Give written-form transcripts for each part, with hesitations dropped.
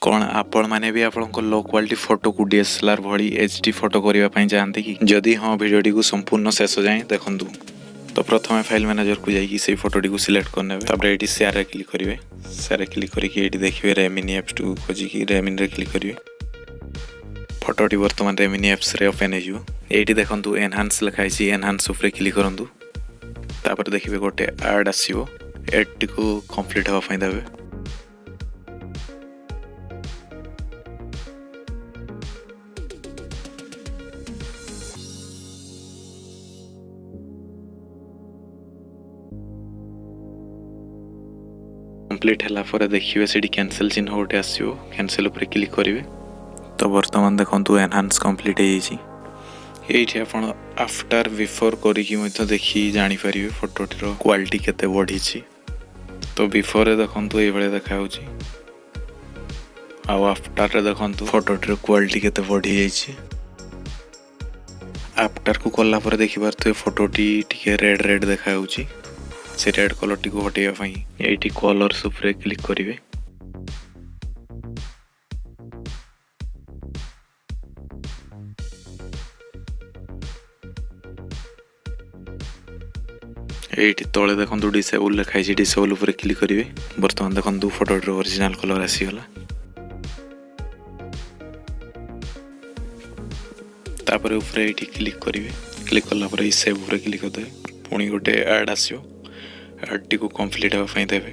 कौन आपण माने भी आपनको लो क्वालिटी फोटो को डीएसएलआर भली एचडी फोटो करबा पई जानते कि जदि हां वीडियोटी को संपूर्ण शेष जाए देखंतु तो प्रथम फाइल मैनेजर को जाई से फोटोटी को सिलेक्ट करने तापर एटी शेयर रे क्लिक करिवे शेयर रे क्लिक करी एटी देखिवे रेमिनी एप्स टू खोजी कि रेमिनी रे क्लिक करिवे फोटोटी वर्तमान रेमिनी एप्स रे ओपन हेजिवो एटी देखंतु एनहांस लिखाई छि एनहांस ऊपर क्लिक करंतु तापर देखिवे गोटे ऐड आसीबो एड को कंप्लीट हवा पई देबे कंप्लीट हला पर देखिवे सेडी कैंसिल चिन्ह होटे आसीबो कैंसिल ऊपर क्लिक करिवे तो वर्तमान देखंतु एनहांस कंप्लीट हे छि एठी आपण आफ्टर बिफोर करी कि मते देखि जानि परिवे फोटोटीर क्वालिटी केते बढ़ी छि तो बिफोर रे देखंतु ए बळे देखाउ छि आ आफ्टर रे देखंतु फोटोटीर क्वालिटी केते बढ़ी जाय छि आफ्टर को कोल्ला पर देखिबार तो फोटोटी टिके रेड रेड देखाउ छि से रेड कलर टी को हटेया पई एटी कलर ऊपर क्लिक करिवे एटी तळे देखंतु डिसेबल लिखाई छि डिसेबल ऊपर क्लिक करिवे वर्तमान देखंतु फोटोर ओरिजिनल कलर आसी गला तापर ऊपर एटी क्लिक करिवे क्लिक करला पर सेव ऊपर क्लिक करदे पुणी गोटे ऐड आसीयो ऐड को कंप्लीट हवा पई देबे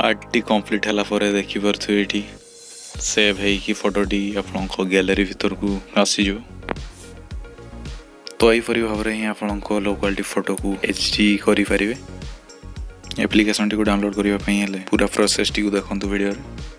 ऐड कंप्लीट हला पर देखि परथु एठी सेव है कि फोटोटी आपनको गैलरी भीतर को आसी जो तो एपरी भाव में ही आपनको लो क्वालिटी फोटो को एचडी करि परिबे एप्लिकेशन टी को डाउनलोड करिवा पई हेले पूरा प्रोसेस टी को देखंतु वीडियो रे।